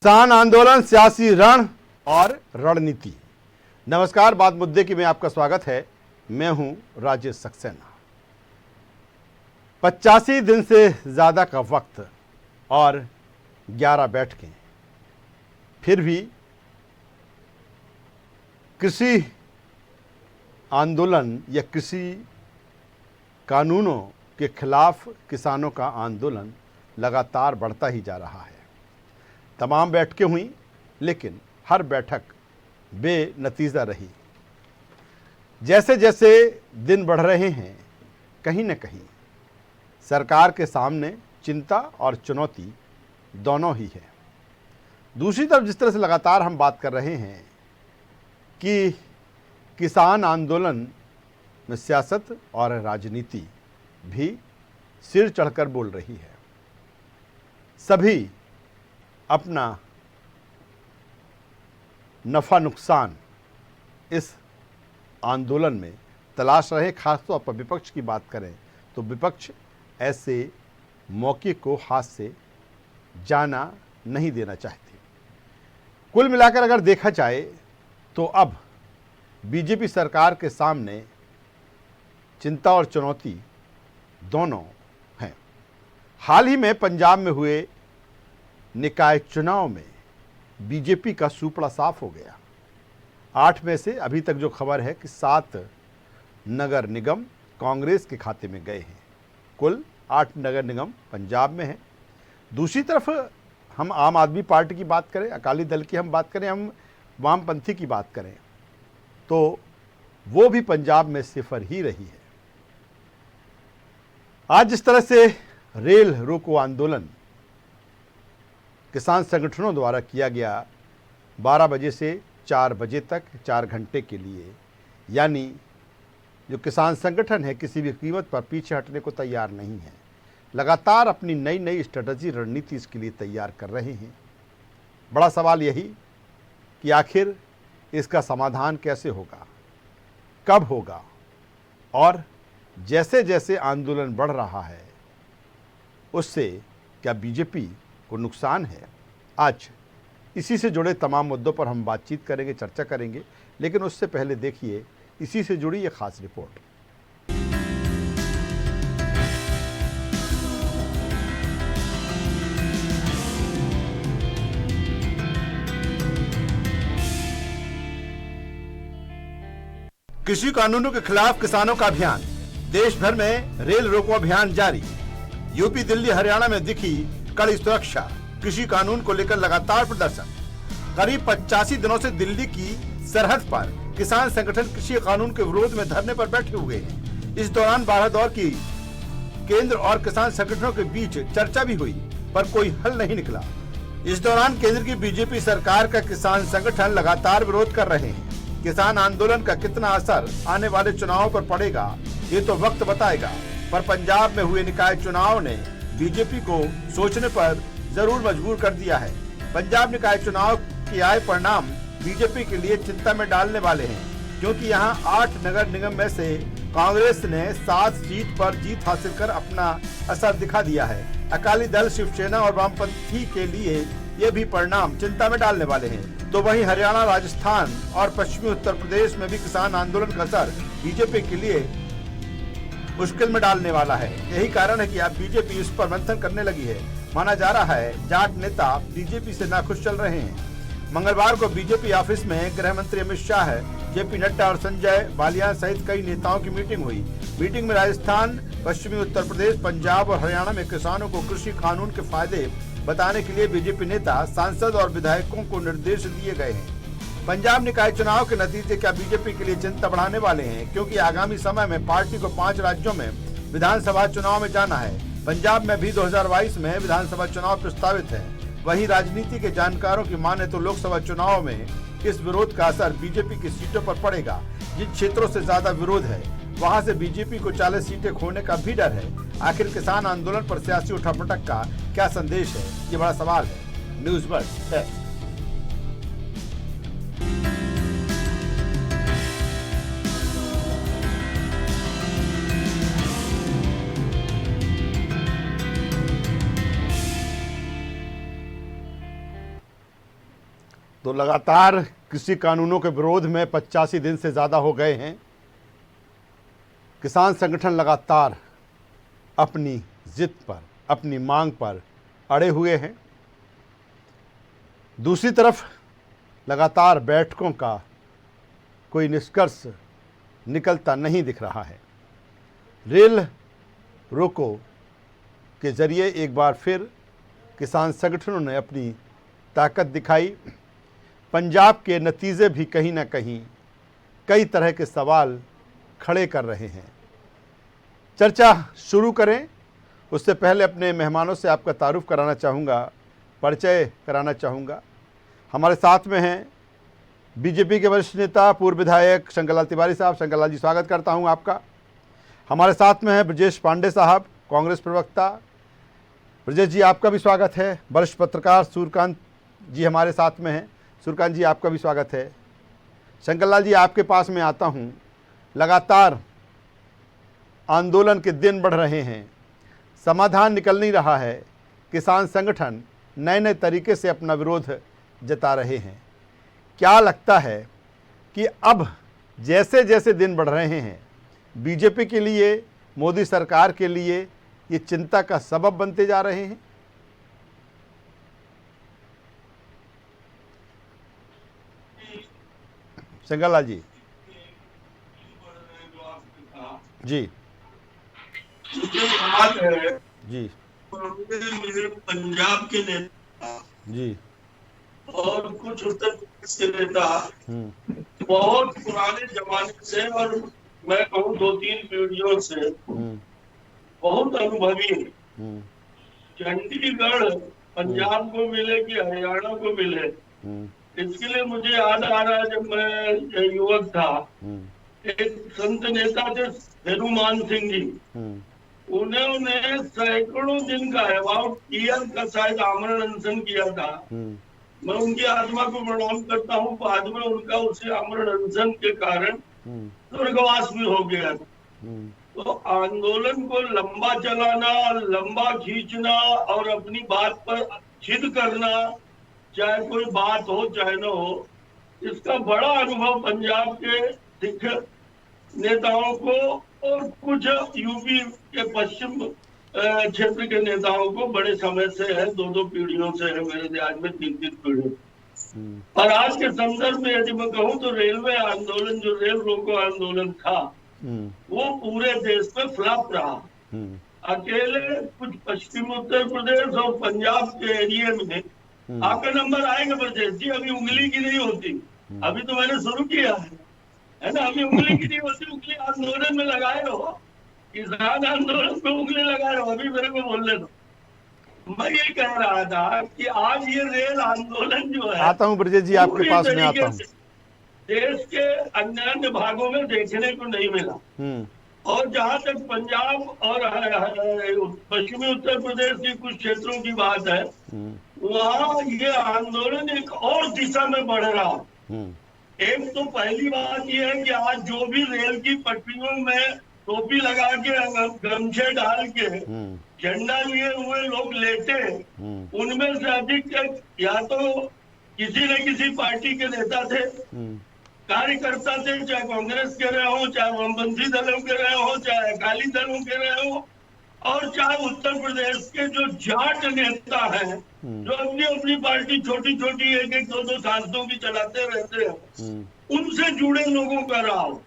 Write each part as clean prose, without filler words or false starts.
किसान आंदोलन, सियासी रण और रणनीति। नमस्कार, बात मुद्दे की में आपका स्वागत है। मैं हूं राजेश सक्सेना। 85 दिन से ज़्यादा का वक्त और 11 बैठकें, फिर भी कृषि आंदोलन या कृषि कानूनों के खिलाफ किसानों का आंदोलन लगातार बढ़ता ही जा रहा है। तमाम बैठकें हुई, लेकिन हर बैठक बेनतीजा रही। जैसे जैसे दिन बढ़ रहे हैं, कहीं न कहीं सरकार के सामने चिंता और चुनौती दोनों ही है। दूसरी तरफ जिस तरह से लगातार हम बात कर रहे हैं कि किसान आंदोलन में सियासत और राजनीति भी सिर चढ़कर बोल रही है। सभी अपना नफ़ा नुकसान इस आंदोलन में तलाश रहे। खासतौर पर विपक्ष की बात करें तो विपक्ष ऐसे मौके को हाथ से जाना नहीं देना चाहती। कुल मिलाकर अगर देखा जाए तो अब बीजेपी सरकार के सामने चिंता और चुनौती दोनों हैं। हाल ही में पंजाब में हुए निकाय चुनाव में बीजेपी का सुपड़ा साफ हो गया। 8 में से अभी तक जो खबर है कि 7 नगर निगम कांग्रेस के खाते में गए हैं। कुल 8 नगर निगम पंजाब में हैं। दूसरी तरफ हम आम आदमी पार्टी की बात करें, अकाली दल की हम बात करें, हम वामपंथी की बात करें तो वो भी पंजाब में सिफर ही रही है। आज जिस तरह से रेल रोको आंदोलन किसान संगठनों द्वारा किया गया 12 बजे से 4 बजे तक 4 घंटे के लिए, यानी जो किसान संगठन है किसी भी कीमत पर पीछे हटने को तैयार नहीं है। लगातार अपनी नई नई स्ट्रेटजी रणनीति इसके लिए तैयार कर रहे हैं। बड़ा सवाल यही कि आखिर इसका समाधान कैसे होगा, कब होगा, और जैसे जैसे आंदोलन बढ़ रहा है उससे क्या बीजेपी को नुकसान है। आज इसी से जुड़े तमाम मुद्दों पर हम बातचीत करेंगे, चर्चा करेंगे, लेकिन उससे पहले देखिए इसी से जुड़ी ये खास रिपोर्ट। कृषि कानूनों के खिलाफ किसानों का अभियान, देश भर में रेल रोको अभियान जारी। यूपी, दिल्ली, हरियाणा में दिखी कड़ी सुरक्षा। कृषि कानून को लेकर लगातार प्रदर्शन। करीब 85 दिनों से दिल्ली की सरहद पर किसान संगठन कृषि कानून के विरोध में धरने पर बैठे हुए हैं। इस दौरान 12 दौर की केंद्र और किसान संगठनों के बीच चर्चा भी हुई, पर कोई हल नहीं निकला। इस दौरान केंद्र की बीजेपी सरकार का किसान संगठन लगातार विरोध कर रहे हैं। किसान आंदोलन का कितना असर आने वाले चुनावों पर पड़ेगा, ये तो वक्त बताएगा, पर पंजाब में हुए निकाय चुनाव ने बीजेपी को सोचने पर जरूर मजबूर कर दिया है। पंजाब निकाय चुनाव के आए परिणाम बीजेपी के लिए चिंता में डालने वाले हैं, क्योंकि यहां 8 नगर निगम में से कांग्रेस ने 7 सीट पर जीत हासिल कर अपना असर दिखा दिया है। अकाली दल, शिवसेना और वामपंथी के लिए ये भी परिणाम चिंता में डालने वाले हैं। तो वहीं हरियाणा, राजस्थान और पश्चिमी उत्तर प्रदेश में भी किसान आंदोलन का असर बीजेपी के लिए मुश्किल में डालने वाला है। यही कारण है कि अब बीजेपी इस पर मंथन करने लगी है। माना जा रहा है जाट नेता बीजेपी से नाखुश चल रहे हैं। मंगलवार को बीजेपी ऑफिस में गृह मंत्री अमित शाह, जेपी नड्डा और संजय बालियान सहित कई नेताओं की मीटिंग हुई। मीटिंग में राजस्थान, पश्चिमी उत्तर प्रदेश, पंजाब और हरियाणा में किसानों को कृषि कानून के फायदे बताने के लिए बीजेपी नेता, सांसद और विधायकों को निर्देश दिए गए हैं। पंजाब निकाय चुनाव के नतीजे क्या बीजेपी के लिए चिंता बढ़ाने वाले हैं, क्योंकि आगामी समय में पार्टी को 5 राज्यों में विधानसभा चुनाव में जाना है। पंजाब में भी 2022 में विधानसभा चुनाव प्रस्तावित है। वहीं राजनीति के जानकारों की माने तो लोकसभा चुनाव में इस विरोध का असर बीजेपी की सीटों पर पड़ेगा। जिन क्षेत्रों से ज्यादा विरोध है वहां से बीजेपी को 40 सीटें खोने का भी डर है। आखिर किसान आंदोलन पर सियासी उठापटक का क्या संदेश है, ये बड़ा सवाल है। न्यूज बस है। तो लगातार कृषि कानूनों के विरोध में 85 दिन से ज़्यादा हो गए हैं। किसान संगठन लगातार अपनी जिद पर, अपनी मांग पर अड़े हुए हैं। दूसरी तरफ लगातार बैठकों का कोई निष्कर्ष निकलता नहीं दिख रहा है। रेल रोको के जरिए एक बार फिर किसान संगठनों ने अपनी ताकत दिखाई। पंजाब के नतीजे भी कहीं ना कहीं कई तरह के सवाल खड़े कर रहे हैं। चर्चा शुरू करें उससे पहले अपने मेहमानों से आपका तारुफ कराना चाहूँगा, परिचय कराना चाहूँगा। हमारे साथ में हैं बीजेपी के वरिष्ठ नेता पूर्व विधायक शंकरलाल तिवारी साहब। शंकरलाल जी, स्वागत करता हूं आपका। हमारे साथ में हैं ब्रजेश पांडे साहब, कांग्रेस प्रवक्ता। ब्रजेश जी, आपका भी स्वागत है। वरिष्ठ पत्रकार सूर्यकांत जी हमारे साथ में हैं। सूर्यकांत जी, आपका भी स्वागत है। शंकरलाल जी, आपके पास में आता हूं। लगातार आंदोलन के दिन बढ़ रहे हैं, समाधान निकल नहीं रहा है। किसान संगठन नए नए तरीके से अपना विरोध जता रहे हैं। क्या लगता है कि अब जैसे जैसे दिन बढ़ रहे हैं, बीजेपी के लिए, मोदी सरकार के लिए ये चिंता का सबब बनते जा रहे हैं? शंकरलाल जी। जी जी पंजाब के नेता जी और कुछ उत्तर प्रदेश के नेता बहुत पुराने जमाने से, और मैं कहूँ 2-3 पीढ़ियों से बहुत अनुभवी है। चंडीगढ़ पंजाब को मिले कि हरियाणा को मिले, इसके लिए मुझे याद आ रहा है, जब मैं युवक था, एक संत नेता थे हनुमान सिंह जी। उन्होंने सैकड़ों दिन का, अबाउट ईयर का शायद आमरण अनशन किया था। मैं उनकी आत्मा को प्रणाम करता हूँ। बाद में उनका उसी आमरण अनशन के कारण स्वर्गवास भी हो गया। तो आंदोलन को लंबा चलाना, लंबा खींचना और अपनी बात पर जिद करना, चाहे कोई बात हो चाहे न हो, इसका बड़ा अनुभव पंजाब के सिख नेताओं को और कुछ यूपी के पश्चिम क्षेत्र के नेताओं को बड़े समय से है। 2-2 पीढ़ियों से है, मेरे ध्यान में 3-3 पीढ़ी। और आज के संदर्भ में यदि मैं कहूँ तो रेलवे आंदोलन, जो रेल रोको आंदोलन था, वो पूरे देश में फ्लॉप रहा। अकेले कुछ पश्चिम उत्तर प्रदेश और पंजाब के एरिया में आपका नंबर आएगा ब्रजेश जी। अभी उंगली की नहीं होती, अभी तो मैंने शुरू किया है ना। अभी उंगली की नहीं होती, उंगली आंदोलन में लगाए हो, किसान आंदोलन में उंगली लगाए हो। अभी मेरे को बोलने दो। मैं ये कह रहा था कि आज ये रेल आंदोलन जो है, आता हूँ ब्रजेश जी, आपके पास में आता हूँ। देश के अन्य भागों में देखने को नहीं मिला। और जहां तक पंजाब और पश्चिमी उत्तर प्रदेश के कुछ क्षेत्रों की बात है, वहाँ ये आंदोलन एक और दिशा में बढ़ रहा। एक तो पहली बात यह है कि आज जो भी रेल की पटरियों में टोपी लगा के, गमछे डाल के, झंडा लिए हुए लोग लेटे, उनमें से अधिक या तो किसी न किसी पार्टी के नेता थे, कार्यकर्ता थे, चाहे कांग्रेस के रहे हो, चाहे वामपंथी दलों के रहे हो, चाहे अकाली दलों के रहे हो, और चाहे उत्तर प्रदेश के जो जाट नेता हैं, जो अपनी अपनी पार्टी छोटी छोटी 1-1, 2-2 सांसदों की चलाते रहते हैं, उनसे जुड़े लोगों का राव।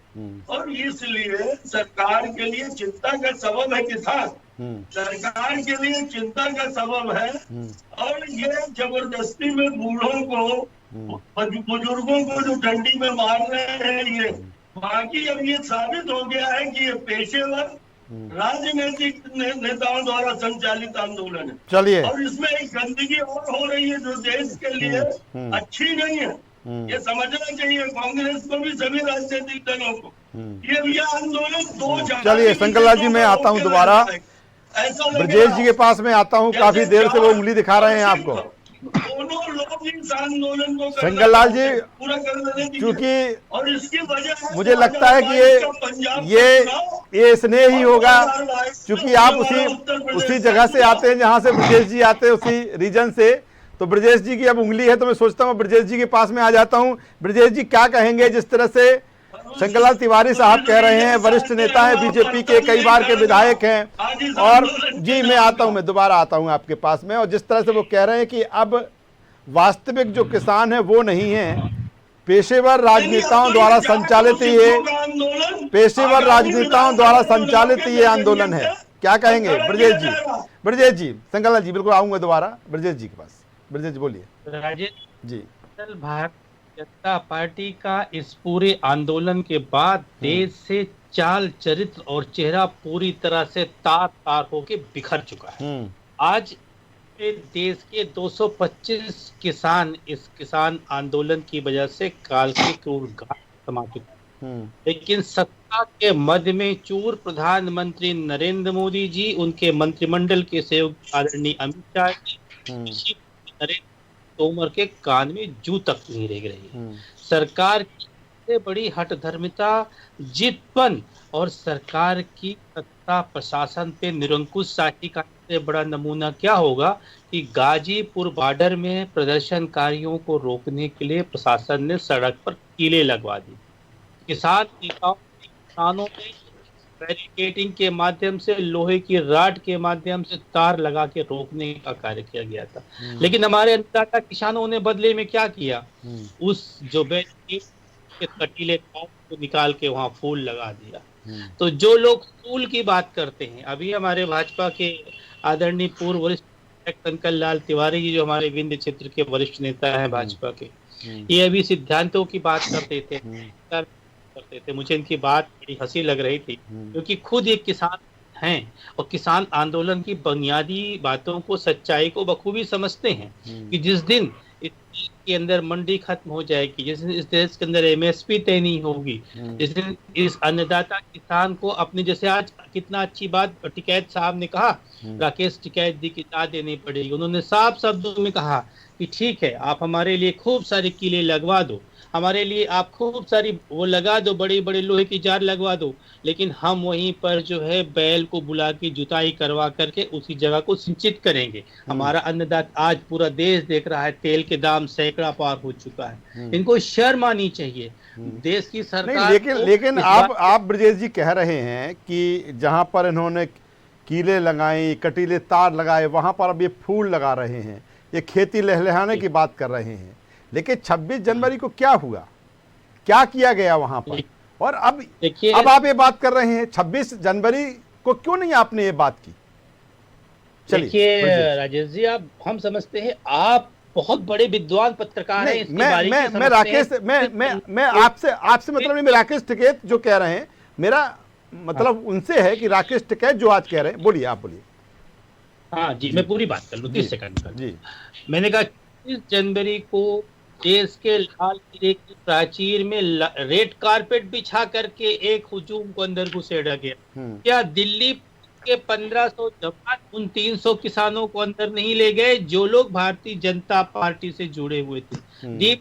और इसलिए सरकार के लिए चिंता का सबब है किसान, सरकार के लिए चिंता का सबब है। और ये जबरदस्ती में बूढ़ों को, बुजुर्गों को जो डंडी में मार रहे हैं, ये बाकी अब ये साबित हो गया है कि ये पेशेवर राजनीतिक नेताओं द्वारा संचालित आंदोलन है। चलिए, और इसमें एक गंदगी और हो रही है जो देश के लिए अच्छी नहीं है। ये समझना चाहिए कांग्रेस को भी, सभी राजनीतिक दलों को। ये आंदोलन 2 चलिए शंकरलाल जी, मैं आता हूँ दोबारा। ब्रजेश जी के पास में आता हूँ। काफी देर से वो उंगली दिखा रहे हैं आपको। दोनों लोग इस आंदोलन को शंकरलाल जी, पूरा करने क्योंकि और इसकी वजह मुझे लगता है कि ये स्नेह ही होगा, क्योंकि आप उसी जगह से आते हैं जहां से ब्रजेश जी आते हैं, उसी रीजन से। तो ब्रजेश जी की अब उंगली है, तो मैं सोचता हूँ ब्रजेश जी के पास में आ जाता हूँ। ब्रजेश जी क्या कहेंगे, जिस तरह से शंकरलाल तिवारी साहब कह रहे हैं, वरिष्ठ नेता है बीजेपी के, कई बार के विधायक हैं, और जी मैं आता हूं, मैं दोबारा आता हूं आपके पास में, और जिस तरह से वो कह रहे हैं कि अब वास्तविक जो किसान है वो नहीं है, पेशेवर राजनेताओं द्वारा संचालित ये पेशेवर राजनेताओं द्वारा संचालित ये आंदोलन है। क्या कहेंगे ब्रजेश जी? ब्रजेश जी, शंकरलाल जी, बिल्कुल आऊंगा दोबारा ब्रजेश जी के पास। ब्रजेश जी बोलिए। राजेश जी भारतीय जनता पार्टी का इस पूरे आंदोलन के बाद देश से चाल चरित्र और चेहरा पूरी तरह से तार तार होके बिखर चुका है। आज देश के 225 किसान इस किसान आंदोलन की वजह से काल के क्रूर घाट समा चुके हैं। लेकिन सत्ता के मध्य में चूर प्रधानमंत्री नरेंद्र मोदी जी, उनके मंत्रिमंडल के सहयोगी आदरणीय अमित शाह जी, नरेंद्र तोमर के कान में जू तक नहीं रह रही। सरकार की बड़ी हठधर्मिता, जिद्दपन और सरकार की सत्ता प्रशासन पे निरंकुश शाही का बड़ा नमूना क्या होगा कि गाजीपुर बॉर्डर में प्रदर्शनकारियों को रोकने के लिए प्रशासन ने सड़क पर कीले लगवा दी। किसान नेताओं ने किसानों में बैरिकेडिंग के माध्यम से, लोहे की राड के माध्यम से तार लगा के रोकने का कार्य किया गया था। लेकिन हमारे अन्नदाता किसानों ने बदले में क्या किया, उस जो बैरिकेड के कटीले तार को निकाल के वहां फूल लगा दिया। तो जो लोग फूल की बात करते हैं, अभी हमारे भाजपा के आदरणीय पूर्व वरिष्ठ शंकरलाल तिवारी जी, जो हमारे विंध्य क्षेत्र के वरिष्ठ नेता हैं भाजपा के, ये अभी सिद्धांतों की बात करते थे। मुझे इनकी बात बड़ी हंसी लग रही थी, क्योंकि खुद एक किसान हैं और किसान आंदोलन की बुनियादी बातों को, सच्चाई को बखूबी समझते हैं कि जिस दिन इस देश के अंदर मंडी खत्म हो जाएगी, जिस दिन इस देश के अंदर एमएसपी तय नहीं होगी, जिस दिन इस अन्नदाता किसान को अपने, जैसे आज कितना अच्छी बात टिकैत साहब ने कहा, राकेश टिकैत जी की दाद देनी पड़ेगी। उन्होंने साफ शब्दों में कहा कि ठीक है, आप हमारे लिए खूब सारे किले लगवा दो, हमारे लिए आप खूब सारी वो लगा दो, बड़े बड़े लोहे की जार लगवा दो, लेकिन हम वहीं पर जो है बैल को बुला के जुताई करवा करके उसी जगह को सिंचित करेंगे। हमारा अन्नदाता, आज पूरा देश देख रहा है तेल के दाम सैकड़ा पार हो चुका है, इनको शर्म आनी चाहिए देश की सरकार। लेकिन आप ब्रजेश जी कह रहे हैं कि जहां पर इन्होंने कीले लगाए, कटीले तार लगाए, वहां पर अब ये फूल लगा रहे हैं, ये खेती लहलहाने की बात कर रहे हैं। लेकिन 26 जनवरी को क्या हुआ, क्या किया गया वहां पर? और अब आप ये बात कर रहे हैं, 26 जनवरी को क्यों नहीं आपने ये बात की? चलिए राजेश जी, हम समझते हैं आप बहुत बड़े विद्वान पत्रकार हैं। मैं राकेश, मैं आपसे मतलब नहीं, मैं राकेश टिकैत जो कह रहे हैं, मेरा मतलब उनसे है कि राकेश टिकैत जो आज कह रहे हैं, बोलिए, आप बोलिए। हाँ जी, मैं पूरी बात कर लूं 30 सेकंड का। जी, मैंने कहा 30 जनवरी को देश के लाल किले की प्राचीर में रेड कारपेट बिछा करके एक हुजूम को अंदर घुसेड़ा गया। क्या दिल्ली के 1500 जवान उन 300 किसानों को अंदर नहीं ले गए जो लोग भारतीय जनता पार्टी से जुड़े हुए थे?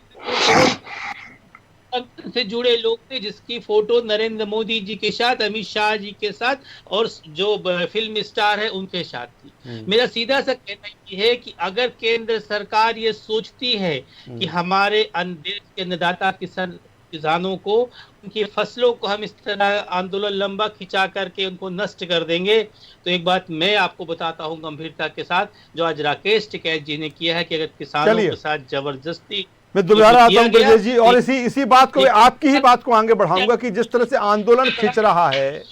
से जुड़े लोग थे, जिसकी फोटो नरेंद्र मोदी जी के साथ, अमित शाह जी के साथ और जो फिल्म स्टार है उनके साथ थी। मेरा सीधा सा कहना ये है कि अगर केंद्र सरकार ये सोचती है कि हमारे देश के अन्नदाता किसानों को, उनकी फसलों को हम इस तरह आंदोलन लंबा खिंचा करके उनको नष्ट कर देंगे, तो एक बात मैं आपको बताता हूं गंभीरता के साथ, जो आज राकेश टिकैत जी ने किया है कि अगर किसानों के साथ जबरदस्ती, मैं दोबारा आता हूं ब्रजेश जी, और इसी बात को, आपकी ही बात को आगे बढ़ाऊंगा कि जिस तरह से आंदोलन खिंच रहा है,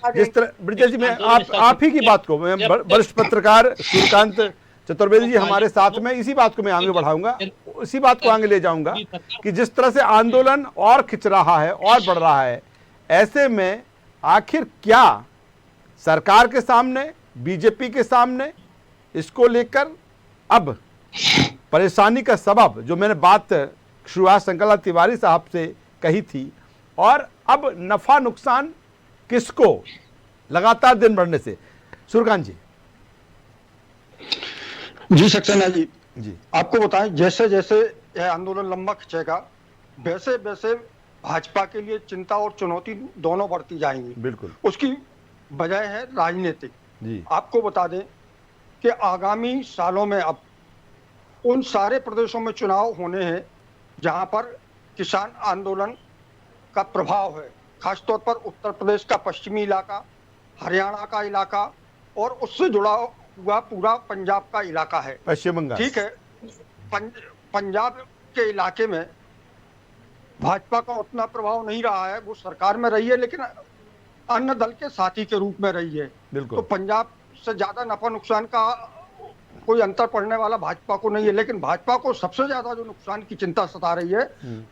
जिस तरह ब्रजेश जी, मैं आप ही की बात को, मैं वरिष्ठ पत्रकार सूर्यकांत चतुर्वेदी जी हमारे साथ में, इसी बात को मैं आगे बढ़ाऊंगा, इसी बात को आगे ले जाऊंगा कि जिस तरह से आंदोलन और खिंच रहा है और बढ़ रहा है, ऐसे में आखिर क्या सरकार के सामने, बीजेपी के सामने इसको लेकर अब परेशानी का सबब, जो मैंने बात शुरुआत शंकरलाल तिवारी साहब से कही थी, और अब नफा नुकसान किसको लगातार दिन बढ़ने से? सूर्यकांत जी सक्सेना जी, आपको बताएं, जैसे जैसे यह आंदोलन लंबा खिंचेगा, वैसे वैसे भाजपा के लिए चिंता और चुनौती दोनों बढ़ती जाएंगी। बिल्कुल, उसकी वजह है राजनीतिक। जी, आपको बता दें कि आगामी सालों में अब उन सारे प्रदेशों में चुनाव होने हैं जहां पर किसान आंदोलन का प्रभाव है, खासतौर पर उत्तर प्रदेश का पश्चिमी इलाका, हरियाणा का इलाका और उससे जुड़ा हुआ पूरा पंजाब का इलाका है, पश्चिम बंगाल। ठीक है। पंजाब के इलाके में भाजपा का उतना प्रभाव नहीं रहा है, वो सरकार में रही है लेकिन अन्य दल के साथी के रूप में रही है। तो पंजाब से ज्यादा नफा नुकसान का कोई अंतर पड़ने वाला भाजपा को नहीं है, लेकिन भाजपा को सबसे ज्यादा जो नुकसान की चिंता सता रही है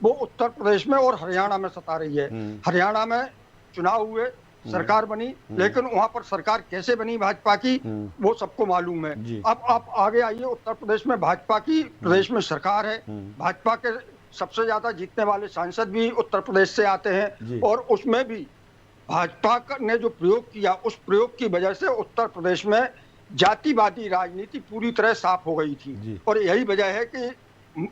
वो उत्तर प्रदेश में और हरियाणा में सता रही है। हरियाणा में चुनाव हुए, सरकार बनी, लेकिन वहां पर सरकार कैसे बनी भाजपा की वो सबको मालूम है। अब आप आगे आइए, उत्तर प्रदेश में भाजपा की प्रदेश में सरकार है, भाजपा के सबसे ज्यादा जीतने वाले सांसद भी उत्तर प्रदेश से आते हैं और उसमें भी भाजपा ने जो प्रयोग किया उस प्रयोग की वजह से उत्तर प्रदेश में जातिवादी राजनीति पूरी तरह साफ हो गई थी। और यही वजह है कि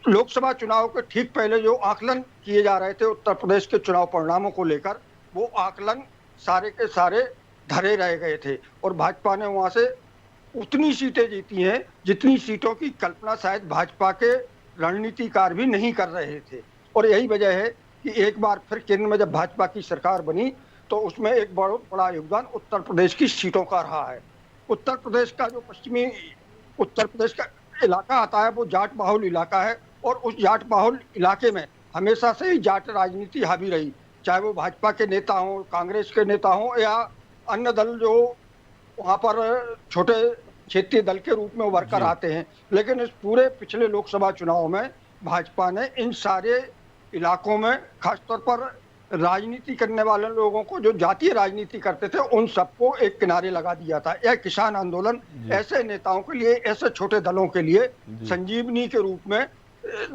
लोकसभा चुनाव के ठीक पहले जो आकलन किए जा रहे थे उत्तर प्रदेश के चुनाव परिणामों को लेकर, वो आकलन सारे के सारे धरे रह गए थे और भाजपा ने वहां से उतनी सीटें जीती हैं जितनी सीटों की कल्पना शायद भाजपा के रणनीतिकार भी नहीं कर रहे थे। और यही वजह है कि एक बार फिर केंद्र में जब भाजपा की सरकार बनी तो उसमें एक बहुत बड़ा योगदान उत्तर प्रदेश की सीटों का रहा है। उत्तर प्रदेश का जो पश्चिमी उत्तर प्रदेश का इलाका आता है वो जाट बाहुल इलाका है और उस जाट बाहुल इलाके में हमेशा से ही जाट राजनीति हावी रही, चाहे वो भाजपा के नेता हों, कांग्रेस के नेता हों या अन्य दल जो वहाँ पर छोटे क्षेत्रीय दल के रूप में उभर कर आते हैं। लेकिन इस पूरे पिछले लोकसभा चुनाव में भाजपा ने इन सारे इलाकों में खासतौर पर राजनीति करने वाले लोगों को, जो जातीय राजनीति करते थे, उन सबको एक किनारे लगा दिया था। यह किसान आंदोलन ऐसे नेताओं के लिए, ऐसे छोटे दलों के लिए संजीवनी के रूप में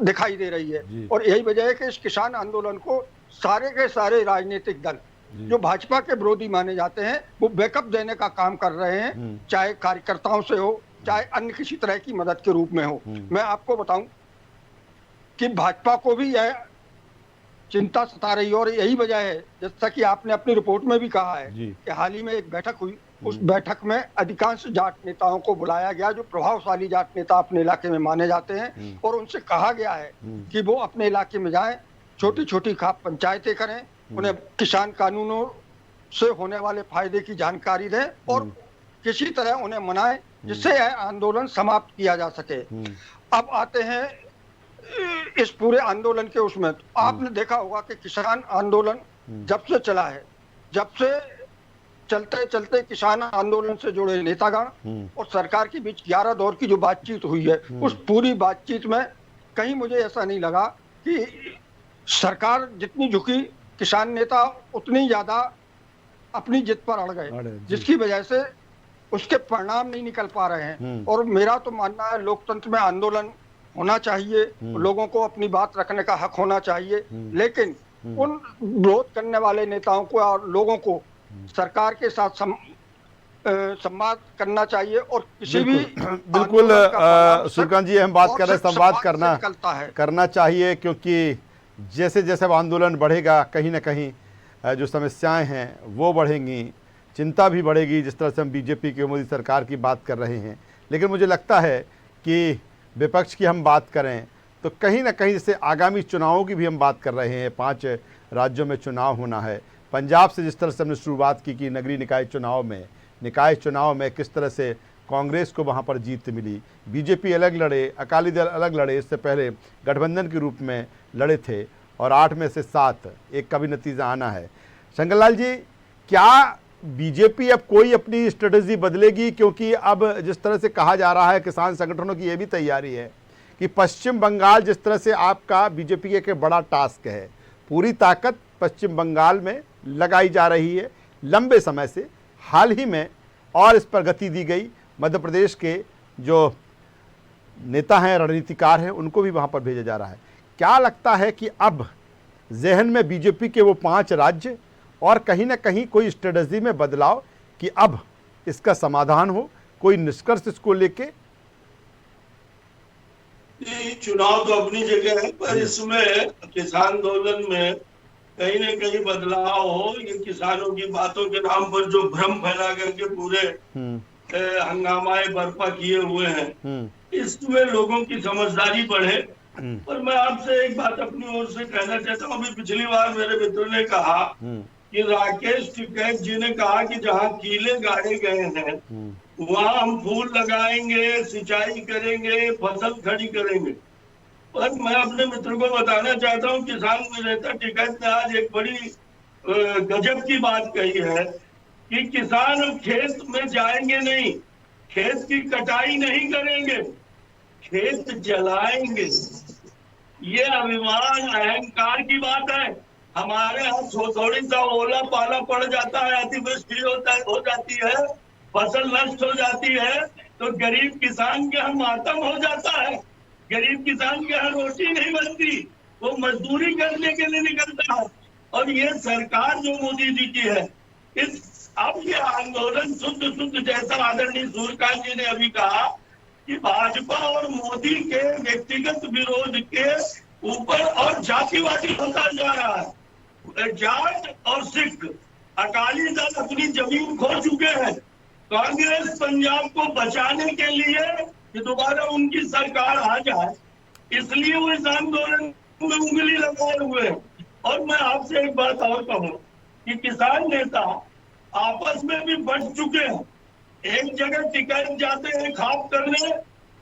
दिखाई दे रही है। और यही वजह है कि इस किसान आंदोलन को सारे के सारे राजनीतिक दल जो भाजपा के विरोधी माने जाते हैं वो बैकअप देने का काम कर रहे हैं, चाहे कार्यकर्ताओं से हो चाहे अन्य किसी तरह की मदद के रूप में हो। मैं आपको बताऊं कि भाजपा को भी यह चिंता सता रही है और यही वजह है, जैसा कि आपने अपनी रिपोर्ट में भी कहा है कि हाल ही में एक बैठक हुई, उस बैठक में अधिकांश जाट नेताओं को बुलाया गया जो प्रभावशाली जाट नेता अपने इलाके में माने जाते हैं और उनसे कहा गया है कि वो अपने इलाके में जाएं, छोटी छोटी खाप पंचायतें करें, उन्हें किसान कानूनों से होने वाले फायदे की जानकारी दें और किसी तरह उन्हें मनाएं जिससे यह आंदोलन समाप्त किया जा सके। अब आते हैं इस पूरे आंदोलन के उसमें, तो आपने देखा होगा कि किसान आंदोलन जब से चला है, जब से चलते चलते किसान आंदोलन से जुड़े नेतागण और सरकार के बीच 11 दौर की जो बातचीत हुई है, उस पूरी बातचीत में कहीं मुझे ऐसा नहीं लगा कि सरकार जितनी झुकी, किसान नेता उतनी ज्यादा अपनी जिद पर अड़ गए, जिसकी वजह से उसके परिणाम नहीं निकल पा रहे हैं। और मेरा तो मानना है लोकतंत्र में आंदोलन होना चाहिए, लोगों को अपनी बात रखने का हक होना चाहिए, लेकिन उन विरोध करने वाले नेताओं को और लोगों को सरकार के साथ संवाद करना चाहिए और किसी भी बिल्कुल सूर्यकांत जी हम बात कर रहे हैं, संवाद करना चाहिए, क्योंकि जैसे जैसे आंदोलन बढ़ेगा कहीं ना कहीं जो समस्याएं हैं वो बढ़ेंगी, चिंता भी बढ़ेगी। जिस तरह से हम बीजेपी की मोदी सरकार की बात कर रहे हैं, लेकिन मुझे लगता है कि विपक्ष की हम बात करें तो कहीं ना कहीं जैसे आगामी चुनावों की भी हम बात कर रहे हैं, 5 राज्यों में चुनाव होना है। पंजाब से जिस तरह से हमने शुरुआत की कि नगरीय निकाय चुनाव में किस तरह से कांग्रेस को वहाँ पर जीत मिली, बीजेपी अलग लड़े, अकाली दल अलग लड़े, इससे पहले गठबंधन के रूप में लड़े थे और 8 में से 7 एक का भी नतीजा आना है। शंकरलाल जी, क्या बीजेपी अब कोई अपनी स्ट्रेटजी बदलेगी? क्योंकि अब जिस तरह से कहा जा रहा है, किसान संगठनों की ये भी तैयारी है कि पश्चिम बंगाल जिस तरह से आपका बीजेपी का एक बड़ा टास्क है, पूरी ताकत पश्चिम बंगाल में लगाई जा रही है लंबे समय से, हाल ही में और इस पर गति दी गई। मध्य प्रदेश के जो नेता हैं, रणनीतिकार हैं, उनको भी वहाँ पर भेजा जा रहा है। क्या लगता है कि अब जहन में बीजेपी के वो 5 राज्य और कहीं ना कहीं कोई स्ट्रेटजी में बदलाव कि अब इसका समाधान हो, कोई निष्कर्ष इसको लेके? चुनाव तो अपनी जगह है, पर इसमें किसान आंदोलन में कहीं न कहीं बदलाव हो, ये किसानों की बातों के नाम पर जो भ्रम फैला करके पूरे हंगामाए बर्पा किए हुए हैं, इसमें लोगों की समझदारी बढ़े। और मैं आपसे एक बात अपनी ओर से कहना चाहता हूँ। अभी पिछली बार मेरे मित्र ने कहा कि राकेश टिकैत जी ने कहा कि जहाँ कीले गाड़े गए हैं वहां हम फूल लगाएंगे, सिंचाई करेंगे, फसल खड़ी करेंगे। पर मैं अपने मित्र को बताना चाहता हूँ, किसान नेता टिकैत ने आज एक बड़ी गजब की बात कही है कि किसान अब खेत में जाएंगे नहीं, खेत की कटाई नहीं करेंगे, खेत जलाएंगे। ये अभिमान अहंकार की बात है। हमारे यहाँ थोड़ी सा ओला पाला पड़ जाता है, अतिवृष्टि हो जाती है, फसल नष्ट हो जाती है, तो गरीब किसान के यहाँ मातम हो जाता है। गरीब किसान के यहाँ रोटी नहीं बनती, वो मजदूरी करने के लिए निकलता है। और ये सरकार जो मोदी जी की है, अब ये आंदोलन शुद्ध जैसा आदरणीय सूर्यकांत जी ने अभी कहा कि भाजपा और मोदी के व्यक्तिगत विरोध के ऊपर और जातिवादी होता जा रहा है। जाट और सिख अकाली दल अपनी जमीन खो चुके हैं। कांग्रेस पंजाब को बचाने के लिए कि दोबारा उनकी सरकार आ जाए, इसलिए वो इस आंदोलन में उंगली लगाए हुए हैं। और मैं आपसे एक बात और कहूं कि किसान नेता आपस में भी बढ़ चुके हैं। एक जगह टिकट जाते हैं खाप करने,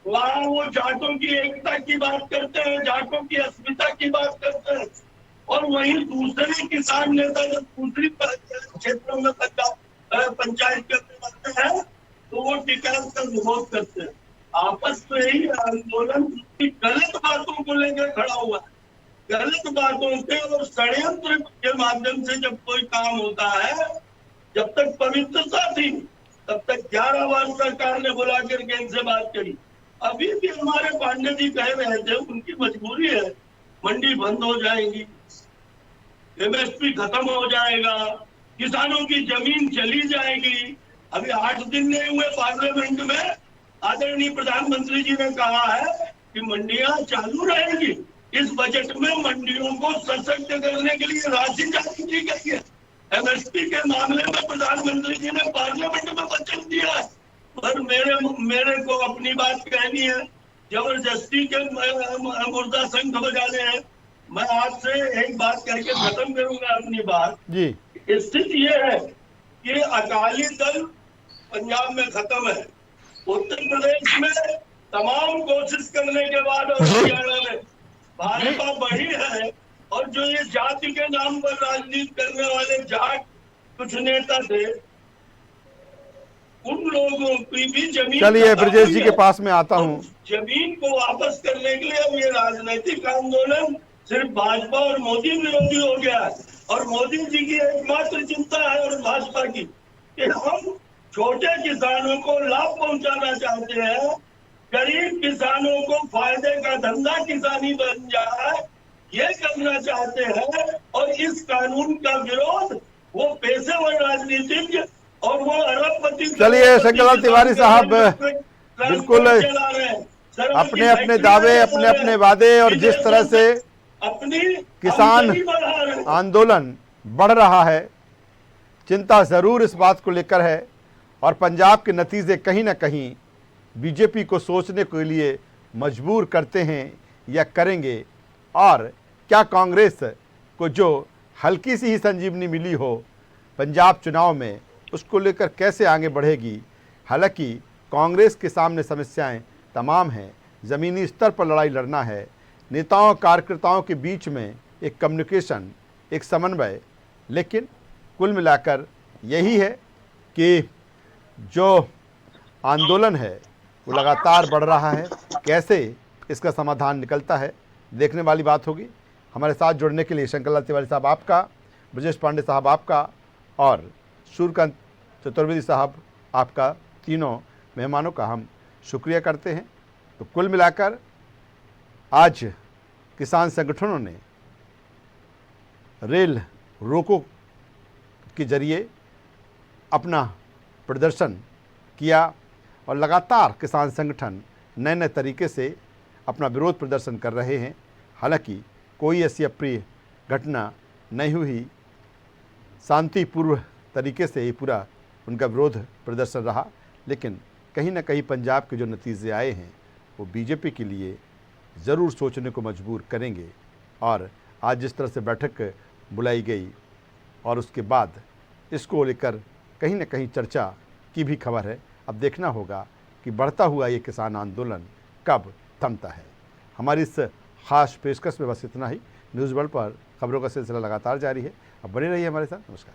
वहां वो जाटों की एकता की बात करते हैं, जाटों की अस्मिता की बात करते हैं, और वहीं दूसरे किसान नेता जब दूसरी क्षेत्रों में पंचायत करने लगते हैं तो वो टिकट का विरोध करते हैं। आपस में ही आंदोलन गलत बातों को लेकर खड़ा हुआ है। गलत बातों से और षड्यंत्र के माध्यम से जब कोई काम होता है, जब तक पवित्रता थी तब तक 11 बार सरकार ने बुला करके इनसे बात करी। अभी भी हमारे पांडे जी कह रहे थे उनकी मजबूरी है, मंडी बंद हो जाएगी, एमएसपी खत्म हो जाएगा, किसानों की जमीन चली जाएगी। अभी 8 दिन नहीं हुए पार्लियामेंट में आदरणीय प्रधानमंत्री जी ने कहा है कि मंडियां चालू रहेंगी। इस बजट में मंडियों को सशक्त करने के लिए राशि जारी की गई है। एमएसपी के मामले में प्रधानमंत्री जी ने पार्लियामेंट में वचन दिया है, पर मेरे को अपनी बात कहनी है, जबरदस्ती के मुर्दा संघ बजाने हैं। मैं आपसे एक बात कह के खत्म करूंगा अपनी बात जी। स्थिति ये है कि अकाली दल पंजाब में खत्म है, उत्तर प्रदेश में तमाम कोशिश करने के बाद और हरियाणा में भाजपा बढ़ी है। और जो ये जाति के नाम पर राजनीति करने वाले जाट कुछ नेता थे, उन लोगों की भी जमीन, चलिए ब्रजेश जी के पास में आता हूँ। जमीन को वापस करने के लिए अब ये राजनीतिक आंदोलन सिर्फ भाजपा और मोदी विरोधी हो गया है। और मोदी जी की एकमात्र चिंता है और भाजपा की कि हम छोटे किसानों को लाभ पहुंचाना चाहते हैं, गरीब किसानों को फायदे का धंधा किसानी बन जाए, ये करना चाहते हैं। और इस कानून का विरोध वो पेशेवर राजनीतिज्ञ और वो अरबपति, चलिए शंकरलाल तिवारी साहब बिल्कुल अपने अपने दावे, अपने अपने वादे और जिस तरह से अपनी किसान आंदोलन बढ़ रहा है, चिंता जरूर इस बात को लेकर है। और पंजाब के नतीजे कहीं ना कहीं बीजेपी को सोचने के लिए मजबूर करते हैं या करेंगे। और क्या कांग्रेस को जो हल्की सी ही संजीवनी मिली हो पंजाब चुनाव में, उसको लेकर कैसे आगे बढ़ेगी। हालांकि कांग्रेस के सामने समस्याएं तमाम हैं, ज़मीनी स्तर पर लड़ाई लड़ना है, नेताओं कार्यकर्ताओं के बीच में एक कम्युनिकेशन, एक समन्वय। लेकिन कुल मिलाकर यही है कि जो आंदोलन है वो लगातार बढ़ रहा है। कैसे इसका समाधान निकलता है देखने वाली बात होगी। हमारे साथ जुड़ने के लिए शंकरलाल तिवारी साहब आपका, ब्रजेश पांडे साहब आपका और सूर्यकांत चतुर्वेदी साहब आपका, तीनों मेहमानों का हम शुक्रिया करते हैं। तो कुल मिलाकर आज किसान संगठनों ने रेल रोको के जरिए अपना प्रदर्शन किया और लगातार किसान संगठन नए नए तरीके से अपना विरोध प्रदर्शन कर रहे हैं। हालांकि कोई ऐसी अप्रिय घटना नहीं हुई, शांतिपूर्व तरीके से ये पूरा उनका विरोध प्रदर्शन रहा। लेकिन कहीं ना कहीं पंजाब के जो नतीजे आए हैं वो बीजेपी के लिए ज़रूर सोचने को मजबूर करेंगे। और आज जिस तरह से बैठक बुलाई गई और उसके बाद इसको लेकर कहीं ना कहीं चर्चा की भी खबर है। अब देखना होगा कि बढ़ता हुआ ये किसान आंदोलन कब थमता है। हमारी इस खास पेशकश में बस इतना ही। न्यूज़ वर्ल्ड पर खबरों का सिलसिला लगातार जारी है। अब बने रहिए हमारे साथ। नमस्कार।